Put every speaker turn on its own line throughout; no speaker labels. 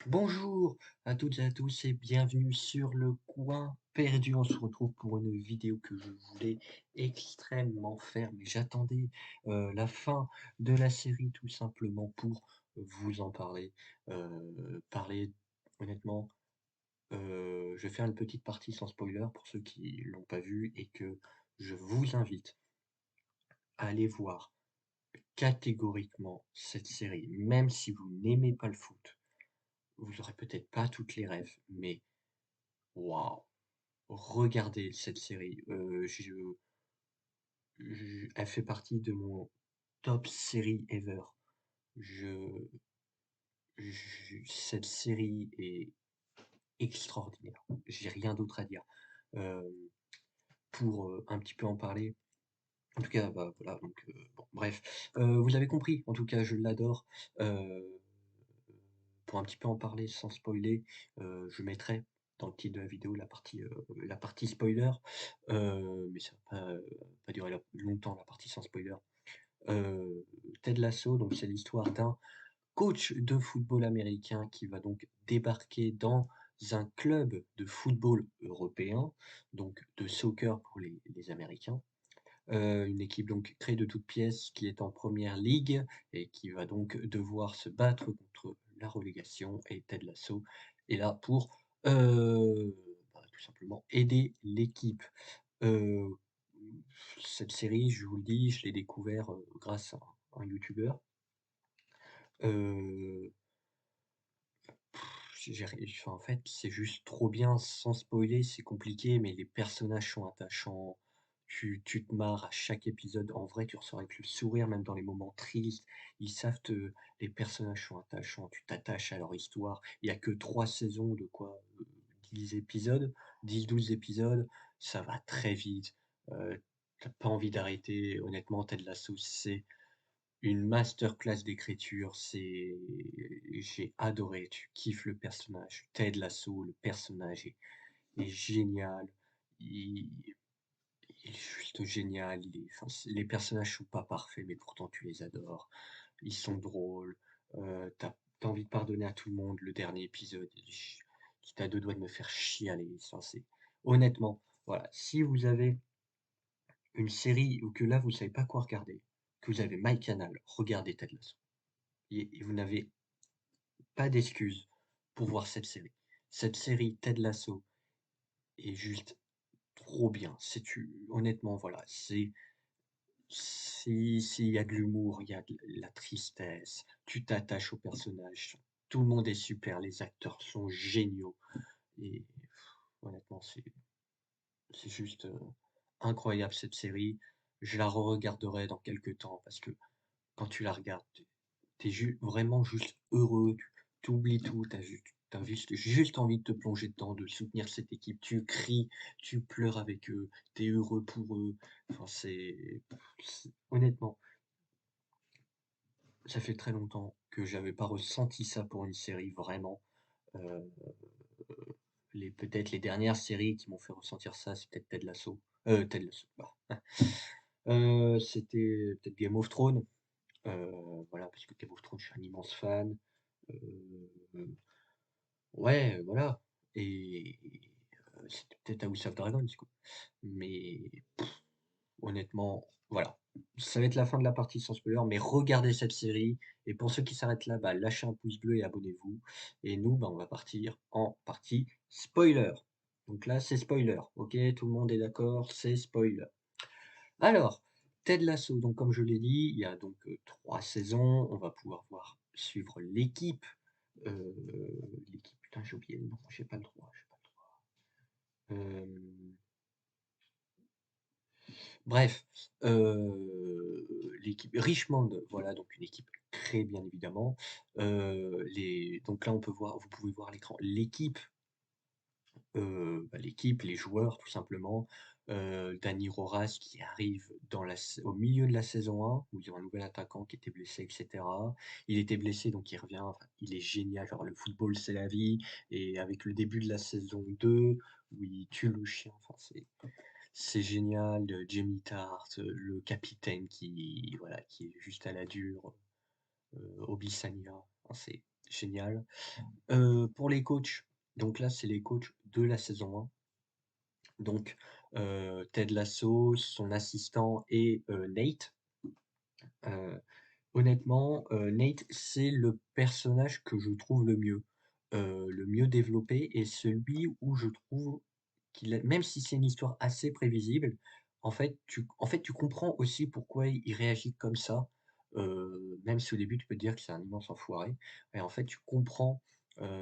Bonjour à toutes et à tous et bienvenue sur le coin perdu. On se retrouve pour une vidéo que je voulais extrêmement faire, mais j'attendais la fin de la série tout simplement pour vous en parler. Parler honnêtement, je vais faire une petite partie sans spoiler pour ceux qui l'ont pas vu et que je vous invite à aller voir catégoriquement cette série, même si vous n'aimez pas le foot. Vous aurez peut-être pas toutes les rêves, mais waouh! Regardez cette série, elle fait partie de mon top série ever. Je cette série est extraordinaire. J'ai rien d'autre à dire. Hem, pour, un petit peu en parler, en tout cas, bah, voilà donc bon bref, vous avez compris, en tout cas je l'adore. Heu, pour un petit peu en parler sans spoiler, je mettrai dans le titre de la vidéo la partie spoiler, mais ça va pas durer longtemps la partie sans spoiler. Heu, Ted Lasso, donc c'est l'histoire d'un coach de football américain qui va donc débarquer dans un club de football européen, donc de soccer pour les Américains. Une équipe donc créée de toutes pièces qui est en première ligue et qui va donc devoir se battre contre la relégation et Ted Lasso est là pour, heu, tout simplement aider l'équipe. Heu, cette série, je vous le dis, je l'ai découvert, grâce à un youtubeur. Heu, j'ai ri enfin, en fait, c'est juste trop bien. Sans spoiler, c'est compliqué, mais les personnages sont attachants. Tu te marres à chaque épisode. En vrai, tu ressors avec le sourire, même dans les moments tristes. Ils savent te Les personnages sont attachants, tu t'attaches à leur histoire. Il y a que 3 saisons de quoi, 10 épisodes, 10-12 épisodes. Ça va très vite, tu pas envie d'arrêter. Honnêtement, Ted Lasso, c'est une masterclass d'écriture, j'ai adoré, tu kiffes le personnage. Ted Lasso, le personnage est génial, il il est juste génial, il est enfin, les personnages sont pas parfaits, mais pourtant tu les adores. Ils sont drôles, tu envie de pardonner à tout le monde. Le dernier épisode, qui t'a 2 doigts de me faire chialer, enfin c'est honnêtement, voilà, si vous avez une série ou que là vous savez pas quoi regarder, que vous avez MyCanal, regardez Ted Lasso. Et vous n'avez pas d'excuse pour voir cette série. Cette série Ted Lasso est juste trop bien. C'est tu honnêtement, voilà, s'il y a de l'humour, il y a de la tristesse, tu t'attaches aux personnages, tout le monde est super, les acteurs sont géniaux et honnêtement, c'est juste, incroyable cette série. Je la re-regarderai dans quelques temps parce que quand tu la regardes, tu es vraiment juste heureux, tu oublies tout, tu as juste envie de te plonger dedans, de soutenir cette équipe. Tu cries, tu pleures avec eux, tu es heureux pour eux. Enfin, honnêtement, ça fait très longtemps que j'avais pas ressenti ça pour une série, vraiment. Heu, peut-être les dernières séries qui m'ont fait ressentir ça, c'est peut-être Ted Lasso, bah, c'était peut-être Game of Thrones, voilà, parce que Game of Thrones, je suis un immense fan. Heu, ouais, voilà et c'était peut-être House of Dragons, quoi. Mais honnêtement, voilà. Ça va être la fin de la partie sans spoiler, mais regardez cette série et pour ceux qui s'arrêtent là, bah, lâchez un pouce bleu et abonnez-vous et nous, bah, on va partir en partie spoiler. Donc là, c'est spoiler, OK? Tout le monde est d'accord, c'est spoiler. Alors, Ted Lasso, donc comme je l'ai dit, il y a donc, 3 saisons. On va pouvoir suivre heu, putain, j'ai oublié le nom, j'ai pas le droit, j'ai pas le droit. Bref, l'équipe Richmond, voilà, donc une équipe créée bien évidemment. Donc là, vous pouvez voir à l'écran l'équipe, les joueurs tout simplement. Dani Rojas qui arrive au milieu de la saison 1 où ils ont un nouvel attaquant qui était blessé et cetera. Il était blessé donc il revient, enfin, il est génial, genre le football c'est la vie et avec le début de la saison 2 où il tue le chien, enfin c'est génial, Jamie Tart, le capitaine qui voilà, qui est juste à la dure, Obi Sanya, enfin génial. Pour les coachs, donc là, c'est les coachs de la saison 1. Donc, Ted Lasso, son assistant et Nate. Heu, Honnêtement, Nate, c'est le personnage que je trouve le mieux développé et celui où je trouve qu'il a même si c'est une histoire assez prévisible, tu comprends aussi pourquoi il réagit comme ça, même si au début tu peux te dire que c'est un immense enfoiré et en fait tu comprends,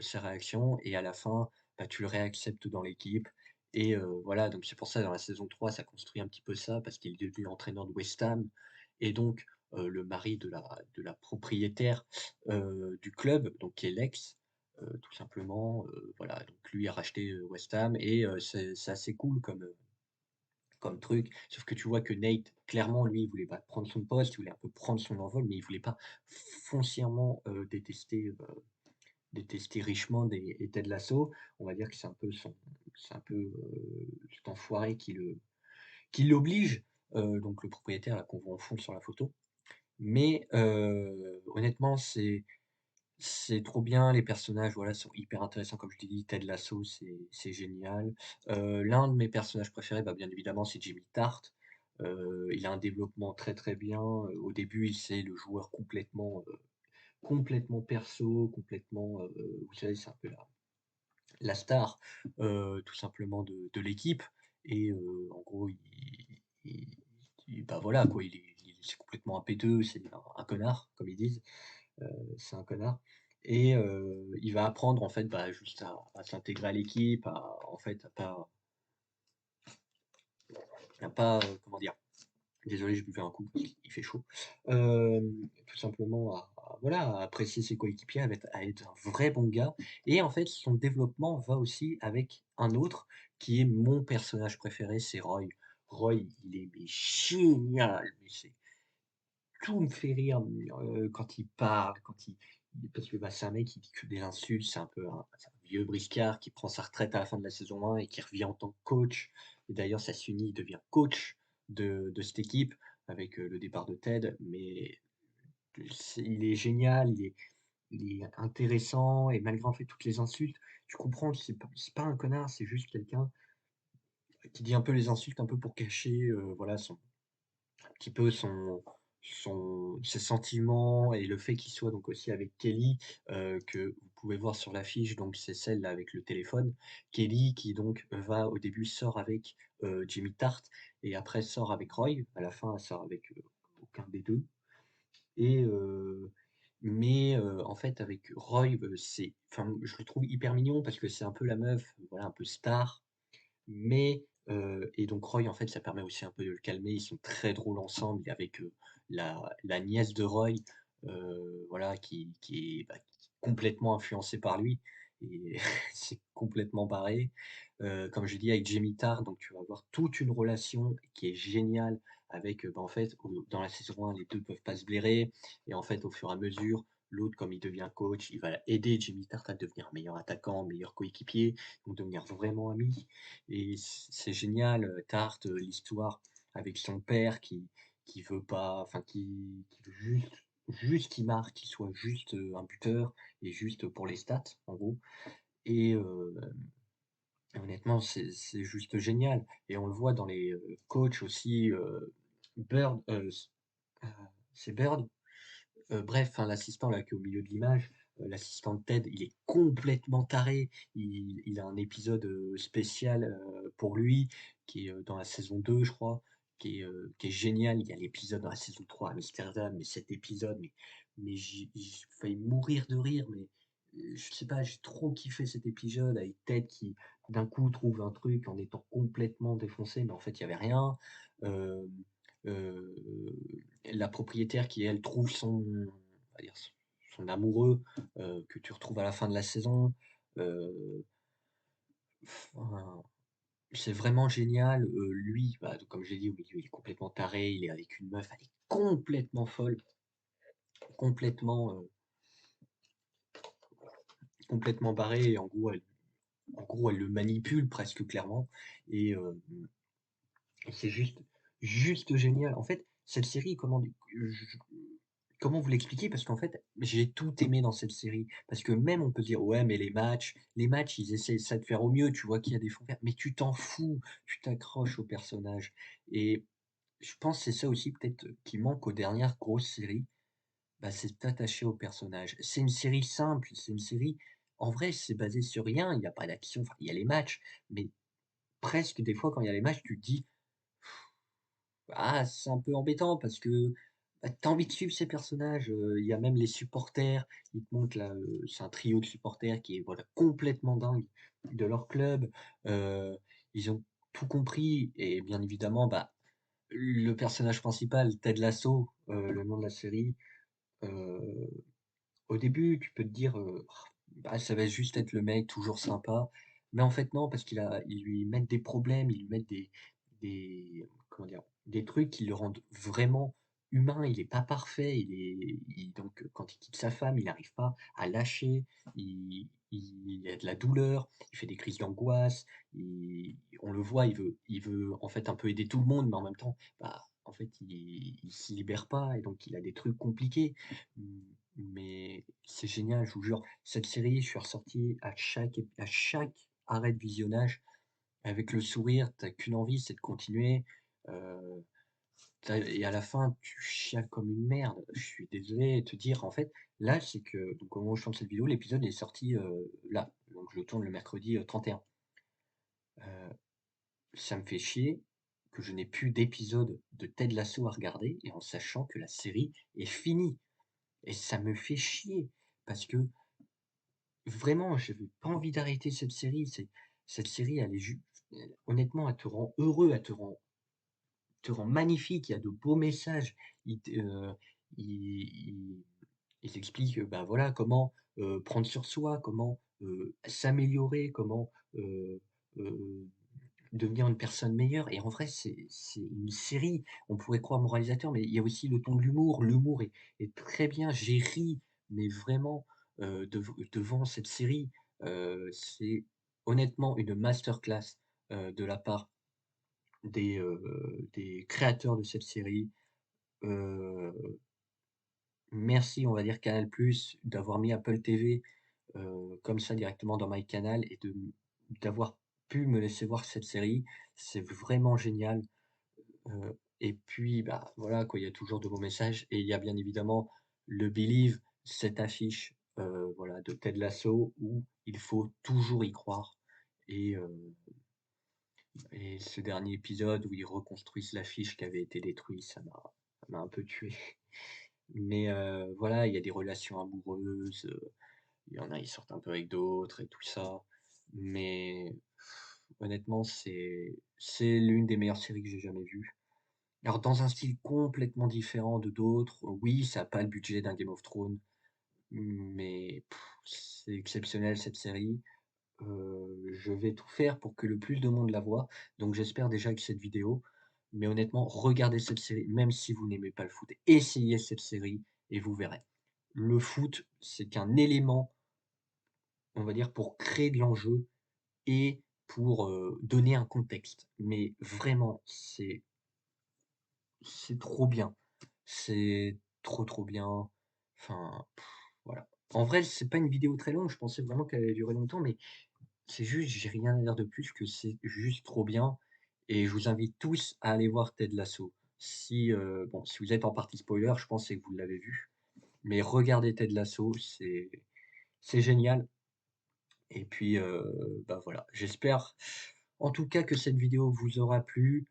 ses réactions et à la fin, bah, tu le réacceptes dans l'équipe et voilà, donc c'est pour ça dans la saison 3 ça construit un petit peu ça parce qu'il est devenu entraîneur de West Ham et donc le mari de la propriétaire, du club, donc qui est l'ex, tout simplement, voilà, donc lui a racheté, West Ham et c'est assez cool comme truc. Sauf que tu vois que Nate, clairement, lui, il voulait pas prendre son poste, il voulait un peu prendre son envol, mais il voulait pas foncièrement, détester Richmond et Ted Lasso. On va dire que c'est un peu, cet enfoiré qui l'oblige, donc le propriétaire là qu'on voit en fond sur la photo. Mais honnêtement, c'est trop bien, les personnages, voilà, sont hyper intéressants comme je t'ai dit, Ted Lasso, c'est génial. L'un de mes personnages préférés, bah, bien évidemment, c'est Jimmy Tart. Il a un développement très, très bien. Au début, c'est le joueur complètement perso, complètement, vous savez, c'est un peu la star, tout simplement de l'équipe et en gros, il bah, voilà quoi, c'est complètement un péteux, c'est un connard, comme ils disent. C'est un connard et il va apprendre en fait, bah, juste à s'intégrer à l'équipe, en fait, à pas, comment dire? Désolé, je buvais un coup, il fait chaud. Tout simplement voilà, à apprécier ses coéquipiers, à être un vrai bon gars et en fait, son développement va aussi avec un autre qui est mon personnage préféré, c'est Roy. Roy, il est mais génial, mais c'est tout me fait rire, quand il parle, parce que, bah, c'est un mec qui dit que des insultes, c'est un vieux briscard qui prend sa retraite à la fin de la saison 1 et qui revient en tant que coach et d'ailleurs ça s'unit, il devient coach de cette équipe avec, le départ de Ted, mais il est génial, il est intéressant et malgré en fait toutes les insultes, tu comprends que c'est pas un connard, c'est juste quelqu'un qui dit un peu les insultes un peu pour cacher, voilà un petit peu ses sentiments et le fait qu'il soit donc aussi avec Kelly, que vous pouvez voir sur l'affiche, donc c'est celle-là avec le téléphone. Kelly qui donc va au début sort avec, Jimmy Tart et après sort avec Roy. À la fin, elle sort avec, aucun des 2 et mais en fait avec Roy, je le trouve hyper mignon parce que c'est un peu la meuf, voilà, un peu star, mais et donc Roy, en fait, ça permet aussi un peu de le calmer. Ils sont très drôles ensemble et avec, la nièce de Roy, voilà, qui est complètement influencée par lui et c'est complètement barré. Comme je dis avec Jamie Tarr, donc tu vas avoir toute une relation qui est géniale avec, bah, en fait, dans la saison 1, les 2 peuvent pas se blairer et en fait, au fur et à mesure, l'autre, comme il devient coach, il va aider Jamie Tarr à devenir un meilleur attaquant, meilleur coéquipier, donc devenir vraiment amis. Et c'est génial, Tarte, l'histoire avec son père qui veut pas enfin qui veut juste qu'il marque, qu'il soit juste, un buteur et juste pour les stats, en gros et honnêtement, c'est juste génial et on le voit dans les, coachs aussi, Bird, heu, c'est Bird? Bref, enfin l'assistant là qui est au milieu de l'image, l'assistant de Ted, il est complètement taré. Il a un épisode, spécial, pour lui qui est, dans la saison 2 je crois, qui est génial. Il y a l'épisode dans la saison 3 à Amsterdam, mais cet épisode, mais j'ai failli mourir de rire, mais, je sais pas, j'ai trop kiffé cet épisode avec Ted qui d'un coup trouve un truc en étant complètement défoncé, mais en fait il y avait rien. Hem, heu la propriétaire qui, elle, trouve on va dire son amoureux, que tu retrouves à la fin de la saison. Heu, enfin, c'est vraiment génial. Lui, bah, comme j'ai dit au milieu, il est complètement taré, il est avec une meuf, elle est complètement folle, complètement, complètement barrée et en gros, elle le manipule presque clairement et c'est juste génial. En fait, cette série, comment dire? comment vous l'expliquer? Parce qu'en fait, j'ai tout aimé dans cette série. Parce que même on peut dire: «Ouais, mais les matchs, ils essaient ça de faire au mieux, tu vois qu'il y a des fonds verts», mais tu t'en fous, tu t'accroches au personnage et je pense que c'est ça aussi peut-être qui manque aux dernières grosses séries, bah, c'est de t'attacher au personnage. C'est une série simple, c'est une série en vrai, c'est basé sur rien, il y a pas d'action, enfin, il y a les matchs, mais presque des fois quand il y a les matchs, tu te dis: «Ah, c'est un peu embêtant» parce que, bah, tu as envie de suivre ces personnages, il y a même les supporters, ils te montrent là, c'est un trio de supporters qui est, voilà, complètement dingue de leur club, heu, ils ont tout compris et bien évidemment, bah, le personnage principal, Ted Lasso, le nom de la série, heu au début, tu peux te dire, bah, ça va juste être le mec toujours sympa, mais en fait non, parce ils lui mettent des problèmes, ils lui mettent comment dire? Des trucs qui le rendent vraiment humain. Il est pas parfait, donc quand il quitte sa femme, il n'arrive pas à lâcher, il a de la douleur, il fait des crises d'angoisse, on le voit, il veut en fait un peu aider tout le monde, mais en même temps, bah, en fait, il s'y libère pas et donc il a des trucs compliqués. Mmh, mais c'est génial, je vous jure. Cette série, je suis ressorti à chaque arrêt de visionnage avec le sourire. Tu qu'une envie, c'est de continuer. Heu, et à la fin, tu chiales comme une merde. Je suis désolé de te dire, en fait, là, c'est que donc au moment où je tourne cette vidéo, l'épisode est sorti, là, donc je le tourne le mercredi, 31. Heu, Ça me fait chier que je n'ai plus d'épisode de Ted Lasso à regarder et en sachant que la série est finie et ça me fait chier parce que vraiment, j'avais pas envie d'arrêter cette série, elle est ju honnêtement, elle te rend heureux, elle te rend magnifique, il y a de beaux messages. Il te il explique, bah, voilà, comment, prendre sur soi, comment, s'améliorer, comment, heu, devenir une personne meilleure et en vrai, c'est une série. On pourrait croire moralisateur, mais il y a aussi le ton de l'humour. L'humour est très bien. J'ai ri, mais vraiment, devant cette série. C'est honnêtement une masterclass, de la part des créateurs de cette série. Heu, Merci, on va dire Canal+ d'avoir mis Apple TV, comme ça directement dans MyCanal et d'avoir pu me laisser voir cette série. C'est vraiment génial. Et puis, bah, voilà quoi, il y a toujours de bons messages et il y a bien évidemment le Believe, cette affiche, voilà, de Ted Lasso où il faut toujours y croire et heu et ce dernier épisode où ils reconstruisent l'affiche qui avait été détruite, ça m'a un peu tué. Mais voilà, il y a des relations amoureuses, il y en a, ils sortent un peu avec d'autres et tout ça. Mais honnêtement, c'est l'une des meilleures séries que j'ai jamais vues. Alors dans un style complètement différent de d'autres, oui, ça a pas le budget d'un Game of Thrones, mais c'est exceptionnel cette série. Je vais tout faire pour que le plus de monde la voie, donc j'espère déjà que cette vidéo mais honnêtement, regardez cette série, même si vous n'aimez pas le foot. Essayez cette série et vous verrez. Le foot, c'est qu'un élément, on va dire, pour créer de l'enjeu et pour, donner un contexte. Mais vraiment, c'est trop bien. C'est trop, trop bien. Enfin, voilà. En vrai, c'est pas une vidéo très longue, je pensais vraiment qu'elle allait durer longtemps, mais c'est juste, j'ai rien à dire de plus que c'est juste trop bien et je vous invite tous à aller voir Ted Lasso. Si, bon, si vous êtes en partie spoiler, je pense c'est que vous l'avez vu, mais regardez Ted Lasso, c'est génial et puis, bah, voilà. J'espère en tout cas que cette vidéo vous aura plu,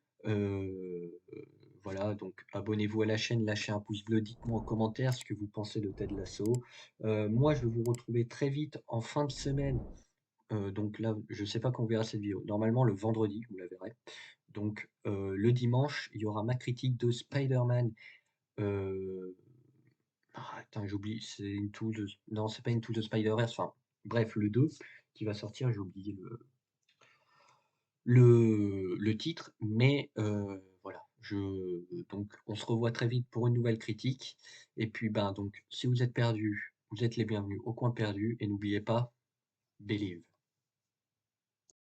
voilà, donc abonnez-vous à la chaîne, lâchez un pouce bleu, dites-moi en commentaire ce que vous pensez de Ted Lasso. Moi, je vais vous retrouver très vite en fin de semaine. Donc là, je sais pas quand on verra cette vidéo. Normalement le vendredi, vous la verrez. Donc, le dimanche, il y aura ma critique de Spider-Man, heu, attends j'oublie, c'est Into the non, c'est pas Into the Spider-Verse, enfin bref le 2 qui va sortir, j'ai oublié le titre, mais voilà, donc on se revoit très vite pour une nouvelle critique et puis, ben, donc si vous êtes perdus, vous êtes les bienvenus au coin perdu et n'oubliez pas, Believe.